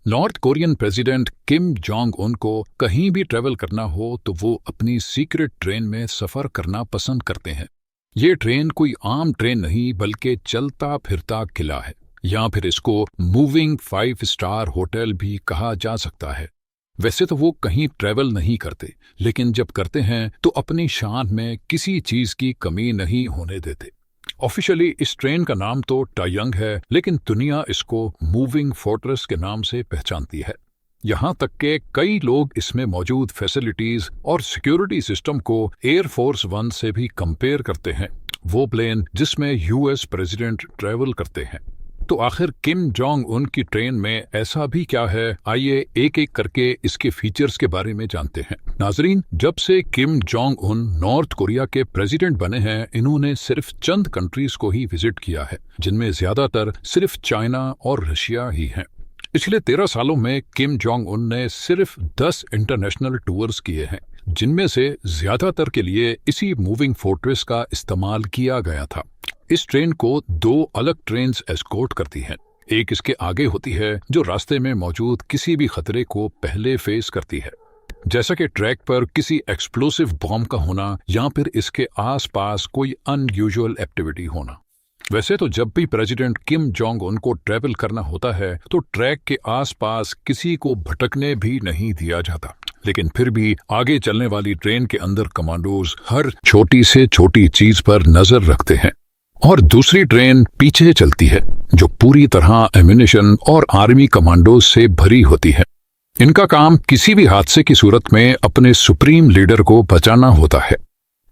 North Korean president Kim Jong Un को कहीं भी ट्रेवल करना हो तो वो अपनी सीक्रेट ट्रेन में सफर करना पसंद करते हैं। ये ट्रेन कोई आम ट्रेन नहीं बल्कि चलता फिरता किला है, या फिर इसको मूविंग 5 स्टार होटल भी कहा जा सकता है। वैसे तो वो कहीं ट्रेवल नहीं करते, लेकिन जब करते हैं तो अपनी शान में किसी चीज की कमी नहीं होने देते। ऑफिशियली इस ट्रेन का नाम तो टायंग है, लेकिन दुनिया इसको मूविंग फोर्ट्रेस के नाम से पहचानती है। यहाँ तक के कई लोग इसमें मौजूद फैसिलिटीज और सिक्योरिटी सिस्टम को एयरफोर्स वन से भी कंपेयर करते हैं, वो प्लेन जिसमें यूएस प्रेसिडेंट ट्रेवल करते हैं। तो आखिर किम जोंग उन की ट्रेन में ऐसा भी क्या है, आइए एक एक करके इसके फीचर्स के बारे में जानते हैं। नाजरीन, जब से Kim Jong Un north Korea के प्रेसिडेंट बने हैं, इन्होंने सिर्फ चंद कंट्रीज को ही विजिट किया है, जिनमें ज्यादातर सिर्फ चाइना और रशिया ही हैं। पिछले 13 सालों में किम जोंग उन ने सिर्फ 10 इंटरनेशनल टूर्स किए हैं, जिनमें से ज्यादातर के लिए इसी मूविंग फोर्ट्रेस का इस्तेमाल किया गया था। इस ट्रेन को 2 अलग ट्रेन्स एस्कॉर्ट करती हैं। एक इसके आगे होती है जो रास्ते में मौजूद किसी भी खतरे को पहले फेस करती है, जैसा कि ट्रैक पर किसी एक्सप्लोसिव बॉम्ब का होना या फिर इसके आसपास कोई अनयूजुअल एक्टिविटी होना। वैसे तो जब भी प्रेसिडेंट किम जोंग उन को ट्रैवल करना होता है तो ट्रैक के आसपास किसी को भटकने भी नहीं दिया जाता, लेकिन फिर भी आगे चलने वाली ट्रेन के अंदर कमांडोज हर छोटी से छोटी चीज पर नजर रखते हैं, और दूसरी ट्रेन पीछे चलती है जो पूरी तरह एम्यूनिशन और आर्मी कमांडोज से भरी होती है। इनका काम किसी भी हादसे की सूरत में अपने सुप्रीम लीडर को बचाना होता है।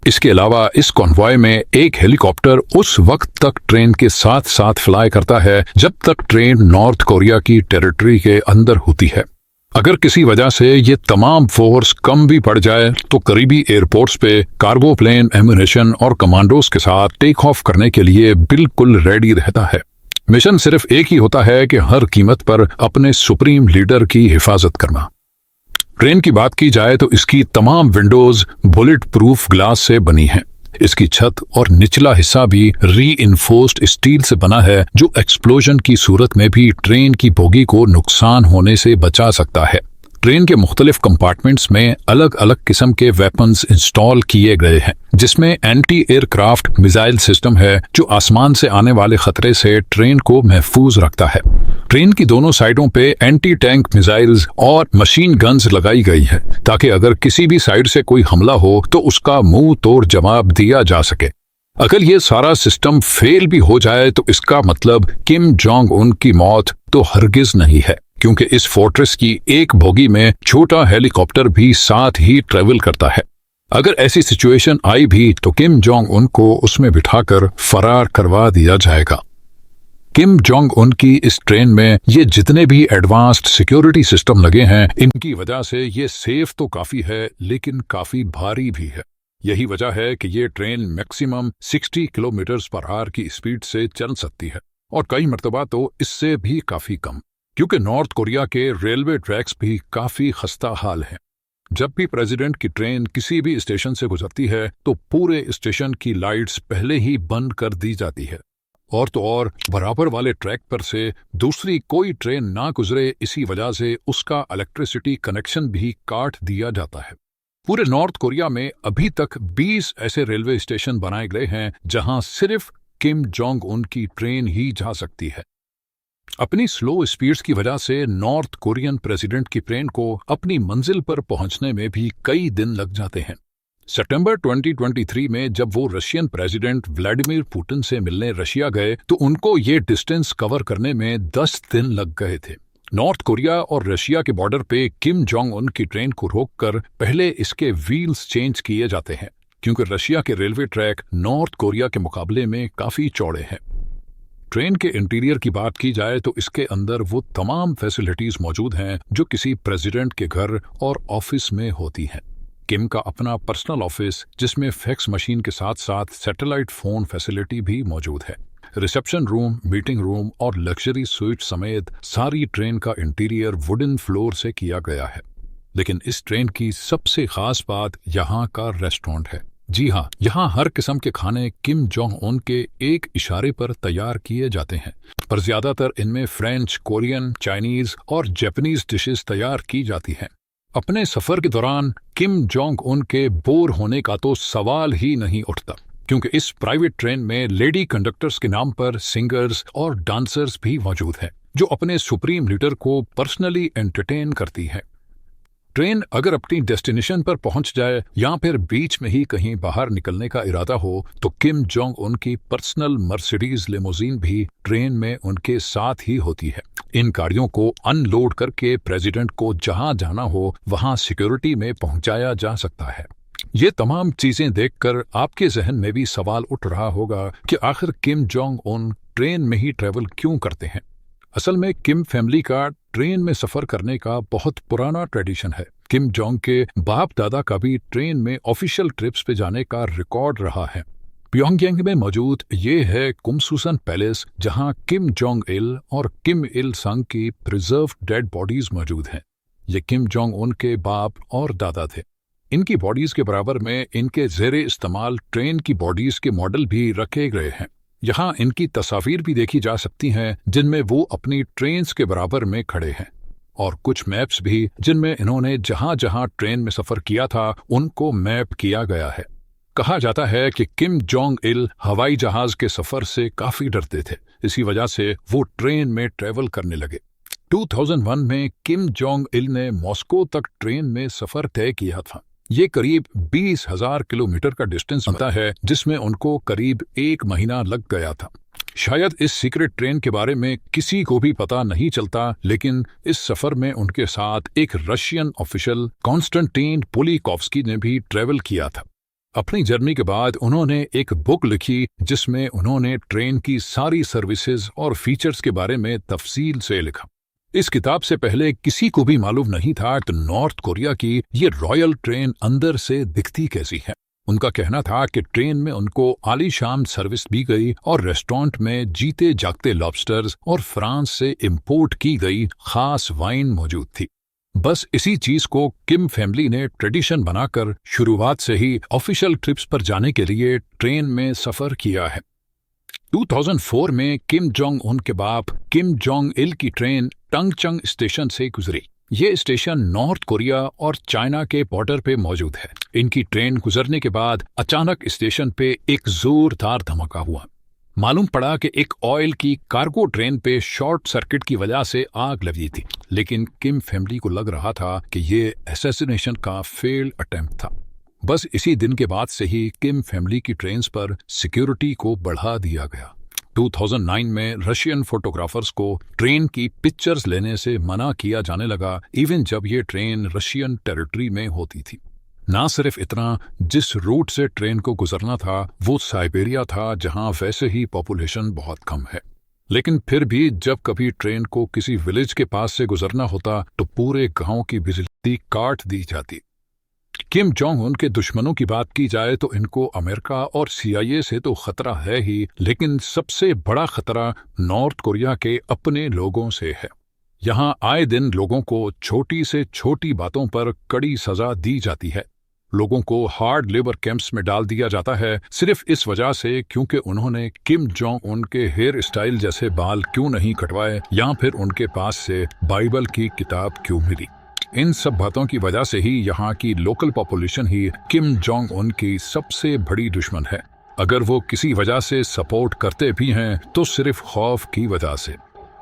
इसके अलावा इस कॉन्वॉय में एक हेलीकॉप्टर उस वक्त तक ट्रेन के साथ साथ फ्लाई करता है जब तक ट्रेन नॉर्थ कोरिया की टेरिटरी के अंदर होती है। अगर किसी वजह से ये तमाम फोर्स कम भी पड़ जाए तो करीबी एयरपोर्ट्स पे कार्गो प्लेन एम्यूनिशन और कमांडोज के साथ टेक ऑफ करने के लिए बिल्कुल रेडी रहता है। मिशन सिर्फ एक ही होता है कि हर कीमत पर अपने सुप्रीम लीडर की हिफाजत करना। ट्रेन की बात की जाए तो इसकी तमाम विंडोज बुलेट प्रूफ ग्लास से बनी हैं। इसकी छत और निचला हिस्सा भी रीइंफोर्स्ड स्टील से बना है, जो एक्सप्लोजन की सूरत में भी ट्रेन की बोगी को नुकसान होने से बचा सकता है। ट्रेन के मुख्तलिफ कंपार्टमेंट्स में अलग अलग किस्म के वेपन्स इंस्टॉल किए गए हैं, जिसमें एंटी एयरक्राफ्ट मिसाइल सिस्टम है जो आसमान से आने वाले खतरे से ट्रेन को महफूज रखता है। ट्रेन की दोनों साइडों पे एंटी टैंक मिसाइल्स और मशीन गन्स लगाई गई है, ताकि अगर किसी भी साइड से कोई हमला हो तो उसका मुंह तोड़ जवाब दिया जा सके। अगर ये सारा सिस्टम फेल भी हो जाए तो इसका मतलब किम जोंग उन की मौत तो हरगिज नहीं है, क्योंकि इस फोर्ट्रेस की एक बोगी में छोटा हेलीकॉप्टर भी साथ ही ट्रेवल करता है। अगर ऐसी सिचुएशन आई भी तो किम जोंग उन को उसमें बिठाकर फरार करवा दिया जाएगा। किम जोंग उन की इस ट्रेन में ये जितने भी एडवांस्ड सिक्योरिटी सिस्टम लगे हैं, इनकी वजह से ये सेफ तो काफी है, लेकिन काफी भारी भी है। यही वजह है कि ये train maximum 60 kilometre per hour की स्पीड से चल सकती है, और कई मर्तबा तो इससे भी काफी कम, क्योंकि नॉर्थ कोरिया के रेलवे ट्रैक्स भी काफी खस्ता हाल हैं। जब भी प्रेसिडेंट की ट्रेन किसी भी स्टेशन से गुजरती है तो पूरे स्टेशन की लाइट्स पहले ही बंद कर दी जाती है, और तो और बराबर वाले ट्रैक पर से दूसरी कोई ट्रेन ना गुजरे, इसी वजह से उसका इलेक्ट्रिसिटी कनेक्शन भी काट दिया जाता है। पूरे नॉर्थ कोरिया में अभी तक 20 ऐसे रेलवे स्टेशन बनाए गए हैं जहां सिर्फ किम जोंग उन की ट्रेन ही जा सकती है। अपनी स्लो स्पीड्स की वजह से नॉर्थ कोरियन प्रेसिडेंट की ट्रेन को अपनी मंजिल पर पहुंचने में भी कई दिन लग जाते हैं। सितंबर 2023 में जब वो रशियन प्रेसिडेंट व्लादिमीर पुतिन से मिलने रशिया गए तो उनको ये डिस्टेंस कवर करने में 10 दिन लग गए थे। नॉर्थ कोरिया और रशिया के बॉर्डर पे किम जोंग उन की ट्रेन को रोककर पहले इसके व्हील्स चेंज किए जाते हैं, क्योंकि रशिया के रेलवे ट्रैक नॉर्थ कोरिया के मुकाबले में काफी चौड़े हैं। ट्रेन के इंटीरियर की बात की जाए तो इसके अंदर वो तमाम फैसिलिटीज मौजूद हैं जो किसी प्रेसिडेंट के घर और ऑफिस में होती हैं। किम का अपना पर्सनल ऑफिस, जिसमें फैक्स मशीन के साथ साथ सैटेलाइट फोन फैसिलिटी भी मौजूद है। रिसेप्शन रूम, मीटिंग रूम और लग्जरी स्वीट समेत सारी ट्रेन का इंटीरियर वुडन फ्लोर से किया गया है। लेकिन इस ट्रेन की सबसे खास बात यहाँ का रेस्टोरेंट है। जी हाँ, यहाँ हर किस्म के खाने किम जोंग उन के एक इशारे पर तैयार किए जाते हैं, पर ज्यादातर इनमें फ्रेंच, कोरियन, चाइनीज और जापानीज डिशेस तैयार की जाती हैं। अपने सफर के दौरान किम जोंग उन के बोर होने का तो सवाल ही नहीं उठता, क्योंकि इस प्राइवेट ट्रेन में लेडी कंडक्टर्स के नाम पर सिंगर्स और डांसर्स भी मौजूद हैं, जो अपने सुप्रीम लीडर को पर्सनली एंटरटेन करती है। ट्रेन अगर अपनी डेस्टिनेशन पर पहुंच जाए या फिर बीच में ही कहीं बाहर निकलने का इरादा हो, तो किम जोंग उन की पर्सनल मर्सिडीज लिमोजीन भी ट्रेन में उनके साथ ही होती है। इन गाड़ियों को अनलोड करके प्रेसिडेंट को जहां जाना हो वहां सिक्योरिटी में पहुंचाया जा सकता है। ये तमाम चीजें देखकर आपके जहन में भी सवाल उठ रहा होगा कि आखिर किम जोंग उन ट्रेन में ही ट्रेवल क्यों करते हैं। असल में किम फैमिली का ट्रेन में सफर करने का बहुत पुराना ट्रेडिशन है। किम जोंग के बाप दादा का भी ट्रेन में ऑफिशियल ट्रिप्स पे जाने का रिकॉर्ड रहा है। प्योंगयांग में मौजूद ये है कुमसुसन पैलेस, जहां किम जोंग इल और किम इल संग की प्रिजर्व डेड बॉडीज मौजूद हैं। ये किम जोंग उन के बाप और दादा थे। इनकी बॉडीज के बराबर में इनके ज़ेरे इस्तेमाल ट्रेन की बॉडीज के मॉडल भी रखे गए हैं। यहाँ इनकी तस्वीर भी देखी जा सकती हैं, जिनमें वो अपनी ट्रेन्स के बराबर में खड़े हैं, और कुछ मैप्स भी जिनमें इन्होंने जहां जहां ट्रेन में सफर किया था उनको मैप किया गया है। कहा जाता है कि किम जोंग इल हवाई जहाज के सफर से काफी डरते थे, इसी वजह से वो ट्रेन में ट्रेवल करने लगे। 2001 में किम जोंग इल ने मॉस्को तक ट्रेन में सफर तय किया था। ये करीब 20,000 किलोमीटर का डिस्टेंस बनता है, जिसमें उनको करीब 1 महीना लग गया था। शायद इस सीक्रेट ट्रेन के बारे में किसी को भी पता नहीं चलता, लेकिन इस सफर में उनके साथ एक रशियन ऑफिशियल कॉन्स्टेंटीन पुलिकोव्स्की ने भी ट्रेवल किया था। अपनी जर्नी के बाद उन्होंने एक बुक लिखी, जिसमें उन्होंने ट्रेन की सारी सर्विसेज और फीचर्स के बारे में तफसील से लिखा। इस किताब से पहले किसी को भी मालूम नहीं था कि नॉर्थ कोरिया की ये रॉयल ट्रेन अंदर से दिखती कैसी है। उनका कहना था कि ट्रेन में उनको आलीशान सर्विस दी गई और रेस्टोरेंट में जीते जागते लॉबस्टर्स और फ्रांस से इंपोर्ट की गई खास वाइन मौजूद थी। बस इसी चीज को किम फैमिली ने ट्रेडिशन बनाकर शुरुआत से ही ऑफिशियल ट्रिप्स पर जाने के लिए ट्रेन में सफर किया है। 2004 में किम जोंग उन के बाप किम जोंग इल की ट्रेन टंगचंग स्टेशन से गुजरी। ये स्टेशन नॉर्थ कोरिया और चाइना के बॉर्डर पे मौजूद है। इनकी ट्रेन गुजरने के बाद अचानक स्टेशन पे एक जोरदार धमाका हुआ। मालूम पड़ा कि एक ऑयल की कार्गो ट्रेन पे शॉर्ट सर्किट की वजह से आग लगी थी, लेकिन किम फैमिली को लग रहा था कि ये असैसिनेशन का फेल्ड अटेम्प्ट था। बस इसी दिन के बाद से ही किम फैमिली की ट्रेन्स पर सिक्योरिटी को बढ़ा दिया गया। 2009 में रशियन फोटोग्राफर्स को ट्रेन की पिक्चर्स लेने से मना किया जाने लगा, इवन जब ये ट्रेन रशियन टेरिटरी में होती थी। ना सिर्फ इतना, जिस रूट से ट्रेन को गुजरना था वो साइबेरिया था, जहां वैसे ही पॉपुलेशन बहुत कम है। लेकिन फिर भी जब कभी ट्रेन को किसी विलेज के पास से गुजरना होता तो पूरे गांव की बिजली काट दी जाती। किम जोंग उन के दुश्मनों की बात की जाए तो इनको अमेरिका और CIA से तो खतरा है ही, लेकिन सबसे बड़ा खतरा नॉर्थ कोरिया के अपने लोगों से है। यहाँ आए दिन लोगों को छोटी से छोटी बातों पर कड़ी सजा दी जाती है। लोगों को हार्ड लेबर कैंप्स में डाल दिया जाता है, सिर्फ इस वजह से क्योंकि उन्होंने किम जोंग उन के हेयर स्टाइल जैसे बाल क्यों नहीं कटवाए, या फिर उनके पास से बाइबल की किताब क्यों मिली। इन सब बातों की वजह से ही यहाँ की लोकल पॉपुलेशन ही किम जोंग उन की सबसे बड़ी दुश्मन है। अगर वो किसी वजह से सपोर्ट करते भी हैं तो सिर्फ खौफ की वजह से।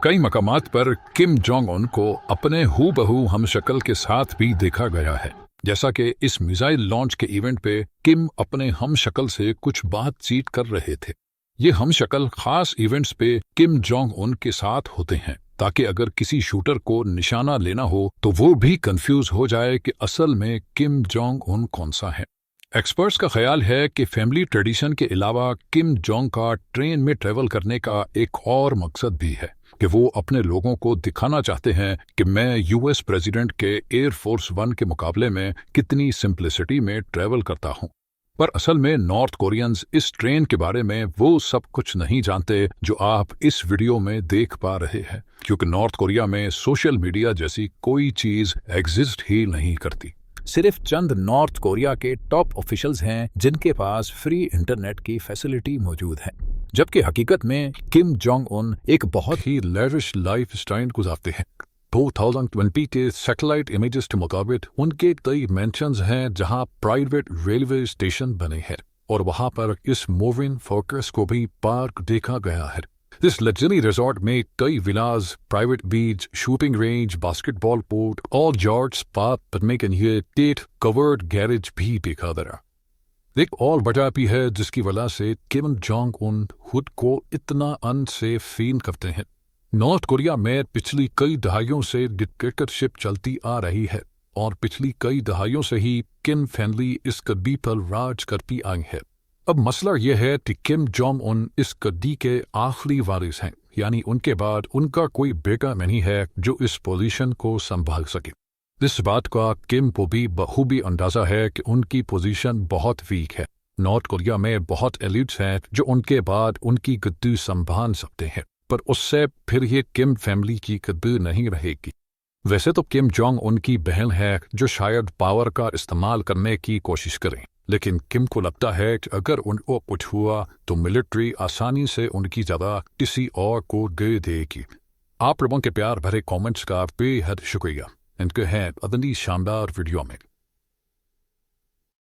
कई मकामात पर किम जोंग उन को अपने हूबहू हमशक्ल के साथ भी देखा गया है, जैसा कि इस मिसाइल लॉन्च के इवेंट पे किम अपने हमशक्ल से कुछ बातचीत कर रहे थे। ये हमशक्ल खास इवेंट्स पे किम जोंग उन के साथ होते हैं, ताकि अगर किसी शूटर को निशाना लेना हो तो वो भी कंफ्यूज हो जाए कि असल में किम जोंग उन कौन सा है। एक्सपर्ट्स का ख्याल है कि फैमिली ट्रेडिशन के अलावा किम जोंग का ट्रेन में ट्रेवल करने का एक और मकसद भी है कि वो अपने लोगों को दिखाना चाहते हैं कि मैं US प्रेसिडेंट के एयर फोर्स 1 के मुकाबले में कितनी सिंप्लिसिटी में ट्रेवल करता हूँ। पर असल में नॉर्थ कोरियंस इस ट्रेन के बारे में वो सब कुछ नहीं जानते जो आप इस वीडियो में देख पा रहे हैं, क्योंकि नॉर्थ कोरिया में सोशल मीडिया जैसी कोई चीज एग्जिस्ट ही नहीं करती। صرف چند نارتھ کوریا کے ٹاپ آفیشلز ہیں جن کے پاس فری انٹرنیٹ کی فیسلٹی موجود ہے، جبکہ حقیقت میں کم جونگ ان ایک بہت ہی لیوش لائف اسٹائل گزارتے ہیں۔ 2020 کے سیٹلائٹ امیجز کے مطابق ان کے کئی مینشنز ہیں جہاں پرائیویٹ ریلوے اسٹیشن بنے ہیں، اور وہاں پر اس موونگ فورٹریس کو بھی پارک دیکھا گیا ہے۔ اس لگژری ریزورٹ میں کئی ولاز، پرائیویٹ بیچ، شوٹنگ رینج، باسکٹ بال کورٹ اور یارڈ سپا بننے کے لیے ٹیٹ کورڈ گیریج بھی دیکھا گیا۔ ایک اور وجہ بھی ہے جس کی وجہ سے کم جونگ ان خود کو اتنا انسیف فیل کرتے ہیں۔ نارتھ کوریا میں پچھلی کئی دہائیوں سے ڈکٹیٹرشپ چلتی آ رہی ہے، اور پچھلی کئی دہائیوں سے ہی کم فیملی اس گدی پر راج کرتی آئی ہے۔ اب مسئلہ یہ ہے کہ کم جونگ ان اس گدی کے آخری وارث ہیں، یعنی ان کے بعد ان کا کوئی بیٹا نہیں ہے جو اس پوزیشن کو سنبھال سکے۔ اس بات کا کم کو بھی بخوبی اندازہ ہے کہ ان کی پوزیشن بہت ویک ہے۔ نارتھ کوریا میں بہت ایلیٹس ہیں جو ان کے بعد ان کی گدی سنبھال سکتے ہیں، پر اس سے پھر یہ کم فیملی کی گدی نہیں رہے گی۔ ویسے تو کم جونگ ان کی بہن ہے جو شاید پاور کا استعمال کرنے کی کوشش کریں، لیکن کم کو لگتا ہے کہ اگر ان کو کچھ ہوا تو ملٹری آسانی سے ان کی جگہ کسی اور کو دے دے گی۔ آپ لوگوں کے پیار بھرے کامنٹس کا بے حد شکریہ۔ ان کے ہیں اگلی شاندار ویڈیو میں۔